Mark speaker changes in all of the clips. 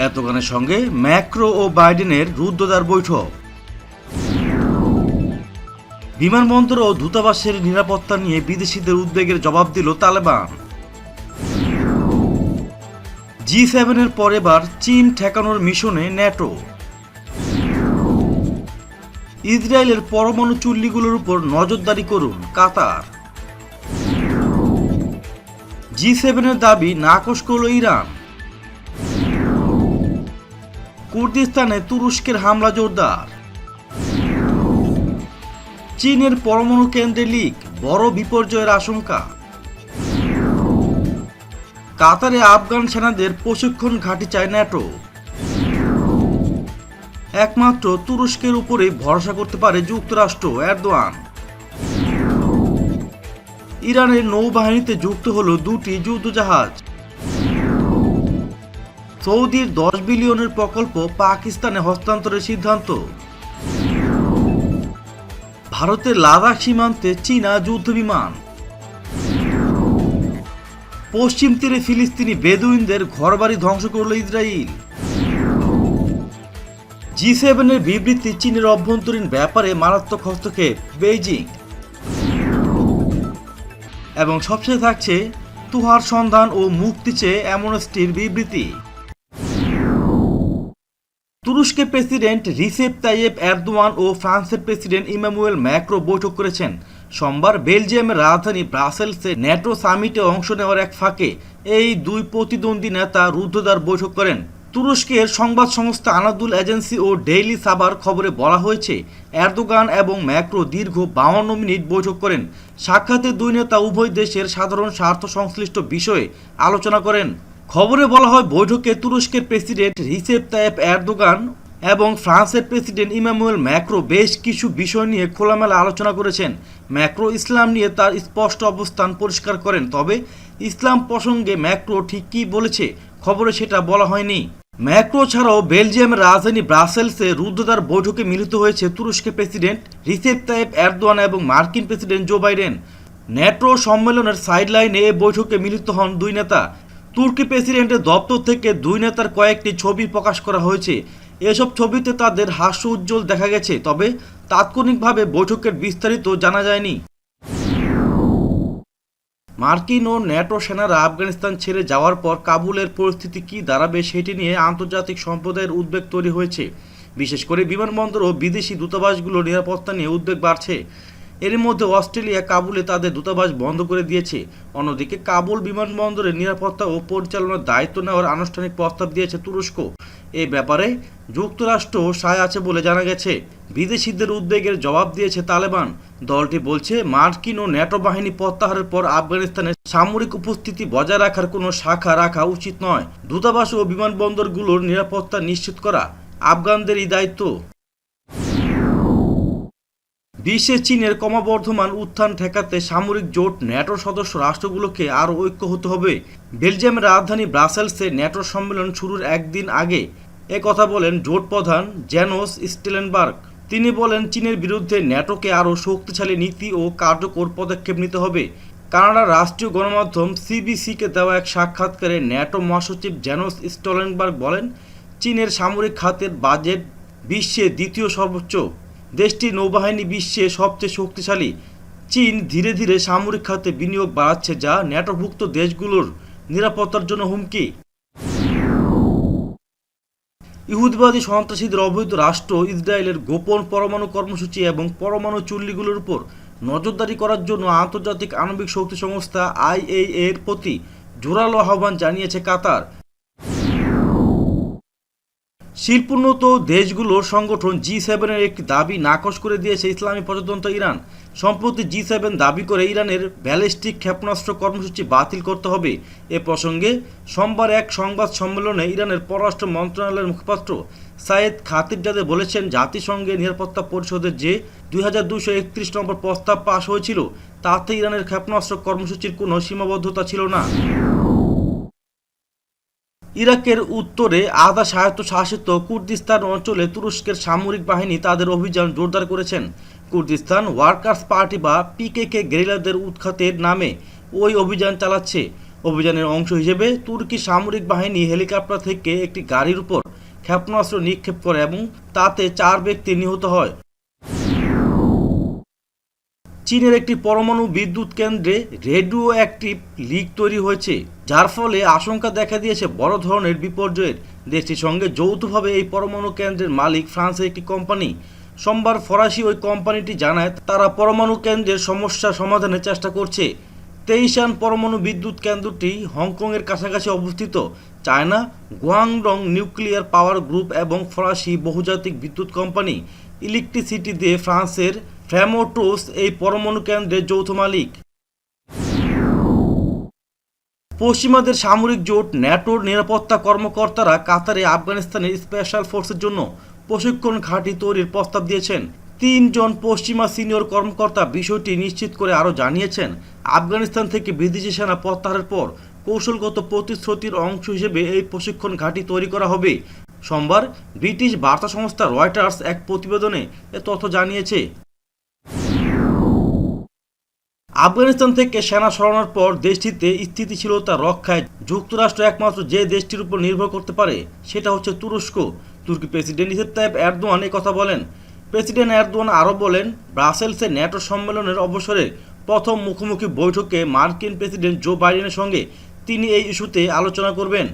Speaker 1: এরদোগানের সঙ্গে ম্যাক্রো ও বাইডেনের রুদ্ধদ্বার বৈঠক। বিমানবন্দর ও দূতাবাসের নিরাপত্তা নিয়ে বিদেশিদের উদ্বেগের জবাব দিল তালেবান। জি7-এর পর এবার চীন ঠেকানোর মিশনে ন্যাটো। ইসরায়েলের পরমাণু চুল্লিগুলোর উপর নজরদারি করুন কাতার। জি7-এর দাবি নাকচ করল ইরান। কুর্দিস্তানে তুরস্কের হামলা জোরদার। চীনের পরমাণু কেন্দ্রে লিক, বড় বিপর্যয়ের আশঙ্কা। কাতারে আফগান সেনাদের প্রশিক্ষণ ঘাঁটি চায় ন্যাটো। একমাত্র তুরস্কের উপরে ভরসা করতে পারে যুক্তরাষ্ট্র, এরদোয়ান। ইরানের নৌবাহিনীতে যুক্ত হলো 2টি যুদ্ধজাহাজ। সৌদির 10 বিলিয়নের প্রকল্প পাকিস্তানে হস্তান্তরের সিদ্ধান্ত। ভারতের লাদাখ সীমান্তে চীনা যুদ্ধবিমান। পশ্চিম তীরে ফিলিস্তিনি বেদুইনদের ঘরবাড়ি ধ্বংস করল ইসরায়েল। জি7-এর বিবৃতি চীনের অভ্যন্তরীণ ব্যাপারে মারাত্মক হস্তক্ষেপ বেইজিং। এবং সবশেষে থাকছে তুহার সন্ধান ও মুক্তি চেয়ে অ্যামনেস্টির বিবৃতি। তুরস্কের প্রেসিডেন্ট রিসেপ তাইয়েপ এরদোয়ান ও ফ্রান্সের প্রেসিডেন্ট ইমানুয়েল ম্যাক্রো বৈঠক করেছেন। সোমবার বেলজিয়ামের রাজধানী ব্রাসেলসে ন্যাটো সামিটে অংশ নেওয়ার এক ফাঁকে এই দুই প্রতিদ্বন্দ্বী নেতা রুদ্ধদ্বার বৈঠক করেন। তুরস্কের সংবাদ সংস্থা আনাদুল এজেন্সি ও ডেইলি সাবার খবরে বলা হয়েছে, এরদোগান এবং ম্যাক্রো দীর্ঘ 52 মিনিট বৈঠক করেন। সাক্ষাতে দুই নেতা উভয় দেশের সাধারণ স্বার্থ সংশ্লিষ্ট বিষয়ে আলোচনা করেন। খবরে বলা হয়, বৈঠকে তুরস্কের প্রেসিডেন্ট রিসেপ তাইয়েপ এরদোগান এবং ফ্রান্সের প্রেসিডেন্ট ইমানুয়েল ম্যাক্রো বেশ কিছু বিষয় নিয়ে খোলামেলা আলোচনা করেছেন। ম্যাক্রো ইসলাম নিয়ে তার স্পষ্ট অবস্থান পরিষ্কার করেন, তবে ইসলাম প্রসঙ্গে ম্যাক্রো ঠিক কী বলেছে খবরে সেটা বলা হয়নি। ম্যাক্রো ছাড়াও বেলজিয়ামের রাজধানী ব্রাসেলসে রুদ্ধদ্বার বৈঠকে মিলিত হয়েছে তুরস্কের প্রেসিডেন্ট রিসেপ তাইয়েপ এরদোয়ান এবং মার্কিন প্রেসিডেন্ট জো বাইডেন। ন্যাটো সম্মেলনের সাইডলাইনে এ বৈঠকে মিলিত হন দুই নেতা। তুর্কি প্রেসিডেন্টের দপ্তর থেকে দুই নেতার কয়েকটি ছবি প্রকাশ করা হয়েছে। এসব ছবিতে তাদের হাস্য উজ্জ্বল দেখা গেছে, তবে তাৎক্ষণিকভাবে বৈঠকের বিস্তারিত জানা যায়নি। মার্কিন ও ন্যাটো সেনারা আফগানিস্তান ছেড়ে যাওয়ার পর কাবুলের পরিস্থিতি কী দাঁড়াবে সেটি নিয়ে আন্তর্জাতিক সম্প্রদায়ের উদ্বেগ তৈরি হয়েছে। বিশেষ করে বিমানবন্দর ও বিদেশি দূতাবাসগুলোর নিরাপত্তা নিয়ে উদ্বেগ বাড়ছে। এর মধ্যে অস্ট্রেলিয়া কাবুলে তাদের দূতাবাস বন্ধ করে দিয়েছে। অন্যদিকে কাবুল বিমানবন্দরের নিরাপত্তা ও পরিচালনার দায়িত্ব নেওয়ার আনুষ্ঠানিক প্রস্তাব দিয়েছে তুরস্ক। এ ব্যাপারে যুক্তরাষ্ট্র সায় আছে বলে জানা গেছে। বিদেশিদের উদ্বেগের জবাব দিয়েছে তালেবান। দলটি বলছে, মার্কিন ও ন্যাটো বাহিনী প্রত্যাহারের পর আফগানিস্তানে সামরিক উপস্থিতি বজায় রাখার কোনো শাখা রাখা উচিত নয়। দূতাবাস ও বিমানবন্দরগুলোর নিরাপত্তা নিশ্চিত করা আফগানদেরই দায়িত্ব। বিশ্বে চীনের ক্রমবর্ধমান উত্থান ঠেকাতে সামরিক জোট ন্যাটোর সদস্য রাষ্ট্রগুলোকে আরও ঐক্য হতে হবে। বেলজিয়ামের রাজধানী ব্রাসেলসে ন্যাটোর সম্মেলন শুরুর একদিন আগে কথা বলেন জোট প্রধান জেনস স্টেলটেনবার্গ। তিনি বলেন, চীনের বিরুদ্ধে ন্যাটোকে আরও শক্তিশালী নীতি ও কার্যকর পদক্ষেপ নিতে হবে। কানাডার রাষ্ট্রীয় গণমাধ্যম সিবিসিকে দেওয়া এক সাক্ষাৎকারে ন্যাটো মহাসচিব জেনস স্টোলটেনবার্গ বলেন, চীনের সামরিক খাতের বাজেট বিশ্বে দ্বিতীয় সর্বোচ্চ। দেশটির নৌবাহিনী বিশ্বে সবচেয়ে শক্তিশালী। চীন ধীরে ধীরে সামরিক খাতে বিনিয়োগ বাড়াচ্ছে, যা ন্যাটোভুক্ত দেশগুলোর নিরাপত্তার জন্য হুমকি। ইহুদিবাদী সন্ত্রাসীদের অবৈধ রাষ্ট্র ইসরায়েলের গোপন পরমাণু কর্মসূচি এবং পরমাণু চুল্লিগুলোর উপর নজরদারি করার জন্য আন্তর্জাতিক আণবিক শক্তি সংস্থা IAEA এর প্রতি জোরালো আহ্বান জানিয়েছে কাতার। শিল্পোন্নত দেশগুলোর সংগঠন জি7-এর একটি দাবি নাকচ করে দিয়েছে ইসলামী প্রজাতন্ত্র ইরান। সম্প্রতি জি7 দাবি করে ইরানের ব্যালিস্টিক ক্ষেপণাস্ত্র কর্মসূচি বাতিল করতে হবে। এ প্রসঙ্গে সোমবার এক সংবাদ সম্মেলনে ইরানের পররাষ্ট্র মন্ত্রণালয়ের মুখপাত্র সাইদ খাতিবজাদে বলেছেন, জাতিসংঘের নিরাপত্তা পরিষদের যে 2231 নম্বর প্রস্তাব পাশ হয়েছিল তাতে ইরানের ক্ষেপণাস্ত্র কর্মসূচির কোনো সীমাবদ্ধতা ছিল না। ইরাকের উত্তরে আধা স্বায়ত্তশাসিত কুর্দিস্তান অঞ্চলে তুরস্কের সামরিক বাহিনী তাদের অভিযান জোরদার করেছেন। কুর্দিস্তান ওয়ার্কার্স পার্টি বা PKK গেরিলাদের উৎখাতের নামে ওই অভিযান চালাচ্ছে। অভিযানের অংশ হিসেবে তুর্কি সামরিক বাহিনী হেলিকপ্টার থেকে একটি গাড়ির উপর ক্ষেপণাস্ত্র নিক্ষেপ করে এবং তাতে 4 ব্যক্তি নিহত হয়। চীনের একটি পরমাণু বিদ্যুৎ কেন্দ্রে রেডিও অ্যাক্টিভ লিক তৈরি হয়েছে, যার ফলে আশঙ্কা দেখা দিয়েছে বড় ধরনের বিপর্যয়ের। দেশটির সঙ্গে যৌথভাবে এই পরমাণু কেন্দ্রের মালিক ফ্রান্সের একটি কোম্পানি। সোমবার ফরাসি ওই কোম্পানিটি জানায় তারা পরমাণু কেন্দ্রের সমস্যা সমাধানের চেষ্টা করছে। তেইশান পরমাণু বিদ্যুৎ কেন্দ্রটি হংকংয়ের কাছাকাছি অবস্থিত। China Guangdong nuclear power group এবং ফরাসি বহুজাতিক বিদ্যুৎ কোম্পানি ইলেকট্রিসিটি দিয়ে ফ্রান্সের ফ্র্যামোটোস এই পরমাণু কেন্দ্রের যৌথ মালিক। পশ্চিমাদের সামরিক জোট ন্যাটোর নিরাপত্তা কর্মকর্তারা কাতারে আফগানিস্তানের স্পেশাল ফোর্সের জন্য প্রশিক্ষণ ঘাঁটি তৈরির প্রস্তাব দিয়েছেন। 3 জন পশ্চিমা সিনিয়র কর্মকর্তা বিষয়টি নিশ্চিত করে আরও জানিয়েছেন, আফগানিস্তান থেকে বিদেশি সেনা প্রত্যাহারের পর কৌশলগত প্রতিশ্রুতির অংশ হিসেবে এই প্রশিক্ষণ ঘাঁটি তৈরি করা হবে। সোমবার ব্রিটিশ বার্তা সংস্থা রয়টার্স এক প্রতিবেদনে এ তথ্য জানিয়েছে। আফগানিস্তান থেকে সেনা সরানোর পর দেশটিতে স্থিতিশীলতা রক্ষায় যুক্তরাষ্ট্র একমাত্র যে দেশটির উপর নির্ভর করতে পারে সেটা হচ্ছে তুরস্ক। তুর্কি প্রেসিডেন্ট রিসেপ তাইয়িপ এরদোয়ান এই কথা বলেন। প্রেসিডেন্ট এরদোয়ান আরও বলেন, ব্রাসেলসে ন্যাটো সম্মেলনের অবসরে প্রথম মুখোমুখি বৈঠকে মার্কিন প্রেসিডেন্ট জো বাইডেনের সঙ্গে তিনি এই ইস্যুতে আলোচনা করবেন।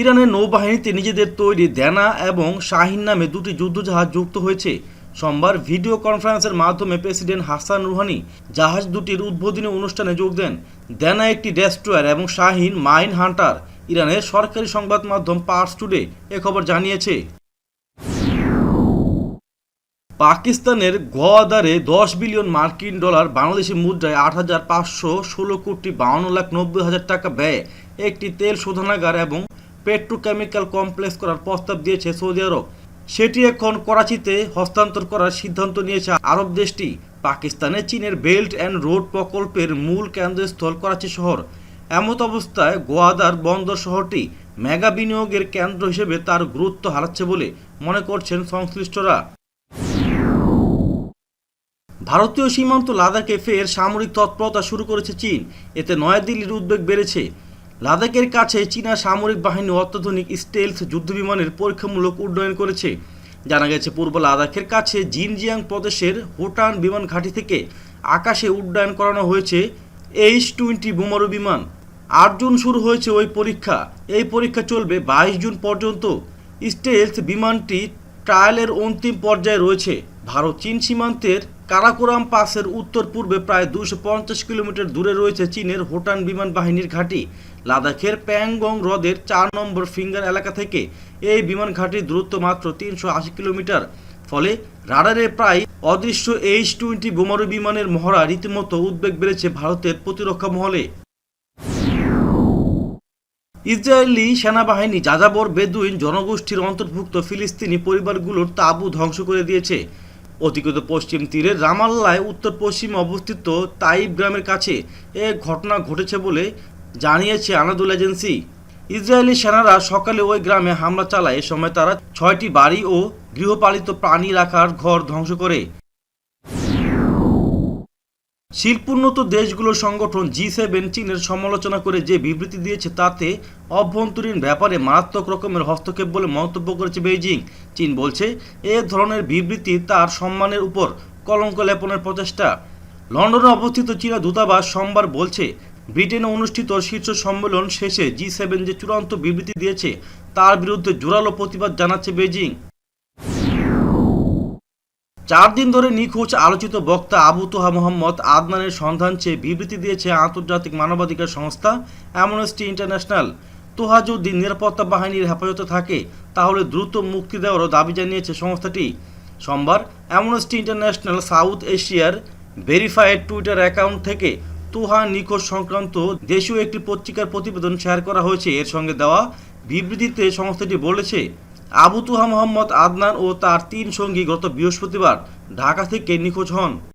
Speaker 1: ইরানের নৌবাহিনীতে নিজেদের তৈরি দেনা এবং শাহিন নামে 2টি যুদ্ধজাহাজ যুক্ত হয়েছে। সোমবার ভিডিও কনফারেন্সের মাধ্যমে প্রেসিডেন্ট হাসান রুহানি জাহাজ দুটির উদ্বোধনী অনুষ্ঠানে যোগ দেন। দেনা একটি ডেস্ট্রয়ার এবং শাহিন মাইন হান্টার। ইরানের সরকারি সংবাদ মাধ্যম পার্স টুডে এ খবর জানিয়েছে। পাকিস্তানের গোয়াদারে 10 বিলিয়ন মার্কিন ডলার বাংলাদেশি মুদ্রায় 8,516 কোটি 52,90,000 টাকা ব্যয়ে একটি তেল শোধনাগার এবং পেট্রোকেমিক্যাল কমপ্লেক্স করার প্রস্তাব দিয়েছে সৌদি আরব। সেটি এখন করাচিতে হস্তান্তর করার সিদ্ধান্ত নিয়েছে আরব দেশটি। পাকিস্তানে চীনের বেল্ট অ্যান্ড রোড প্রকল্পের মূল কেন্দ্রস্থল করাচি শহর। এমত অবস্থায় গোয়াদার বন্দর শহরটি মেগা বিনিয়োগের কেন্দ্র হিসেবে তার গুরুত্ব হারাচ্ছে বলে মনে করছেন সংশ্লিষ্টরা। ভারতীয় সীমান্ত লাদাখে ফের সামরিক তৎপরতা শুরু করেছে চীন। এতে নয়াদিল্লির উদ্বেগ বেড়েছে। লাদাখের কাছে চীনা সামরিক বাহিনী অত্যাধুনিক স্টেলথ যুদ্ধবিমানের পরীক্ষামূলক উড্ডয়ন করেছে। জানা গেছে পূর্ব লাদাখের কাছে জিনজিয়াং প্রদেশের হোটান বিমান ঘাঁটি থেকে আকাশে উড্ডয়ন করানো হয়েছে H-20 বোমারু বিমান। 8 জুন শুরু হয়েছে ওই পরীক্ষা। এই পরীক্ষা চলবে 22 জুন পর্যন্ত। স্টেলথ বিমানটি ট্রায়ালের অন্তিম পর্যায়ে রয়েছে। ভারত চীন সীমান্তের কারাকোরাম পাসের উত্তর পূর্বে প্রায় 250 কিলোমিটার দূরে রয়েছে চীনের হোটান বিমান বাহিনীর ঘাঁটি। লাদাখের প্যাংগং হ্রদের 4 নম্বর ফিঙ্গার এলাকা থেকে এই বিমান ঘাঁটির দূরত্ব মাত্র 380 কিলোমিটার। ফলে রাডারে প্রায় অদৃশ্য H-20 বোমারু বিমানের মহড়া রীতিমতো উদ্বেগ বেড়েছে ভারতের প্রতিরক্ষা মহলে। ইসরায়েলি সেনাবাহিনী যাযাবর বেদুইন জনগোষ্ঠীর অন্তর্ভুক্ত ফিলিস্তিনি পরিবারগুলোর তাঁবু ধ্বংস করে দিয়েছে। অধিকৃত পশ্চিম তীরের রামাল্লায় উত্তর পশ্চিমে অবস্থিত তাইব গ্রামের কাছে এ ঘটনা ঘটেছে বলে জানিয়েছে আনাদুল এজেন্সি। ইসরায়েলি সেনারা সকালে ওই গ্রামে হামলা চালায়। এ সময় তারা 6টি বাড়ি ও গৃহপালিত প্রাণী রাখার ঘর ধ্বংস করে। শিল্পোন্নত দেশগুলোর সংগঠন G7 চীনের সমালোচনা করে যে বিবৃতি দিয়েছে তাতে অভ্যন্তরীণ ব্যাপারে মারাত্মক রকমের হস্তক্ষেপ বলে মন্তব্য করেছে বেইজিং। চীন বলছে এ ধরনের বিবৃতি তার সম্মানের উপর কলঙ্ক লেপনের প্রচেষ্টা। লন্ডনে অবস্থিত চীনা দূতাবাস সোমবার বলছে ব্রিটেনে অনুষ্ঠিত শীর্ষ সম্মেলন শেষে G7 যে চূড়ান্ত বিবৃতি দিয়েছে তার বিরুদ্ধে জোরালো প্রতিবাদ জানাচ্ছে বেইজিং। 4 দিন ধরে নিখোঁজ আলোচিত বক্তা আবু তোহা মোহাম্মদ আদনানের সন্ধান চেয়ে বিবৃতি দিয়েছে আন্তর্জাতিক মানবাধিকার সংস্থা অ্যামনেস্টি ইন্টারন্যাশনাল। তোহা যদি নিরাপত্তা বাহিনীর হেফাজতে থাকে তাহলে দ্রুত মুক্তি দেওয়ারও দাবি জানিয়েছে সংস্থাটি। সোমবার অ্যামনেস্টি ইন্টারন্যাশনাল সাউথ এশিয়ার ভেরিফাইড টুইটার অ্যাকাউন্ট থেকে তোহা নিখোঁজ সংক্রান্ত দেশীয় একটি পত্রিকার প্রতিবেদন শেয়ার করা হয়েছে। এর সঙ্গে দেওয়া বিবৃতিতে সংস্থাটি বলেছে আবু তোহা মোহাম্মদ আদনান ও তার 3 সঙ্গী গত বৃহস্পতিবার ঢাকা থেকে নিখোঁজ হন।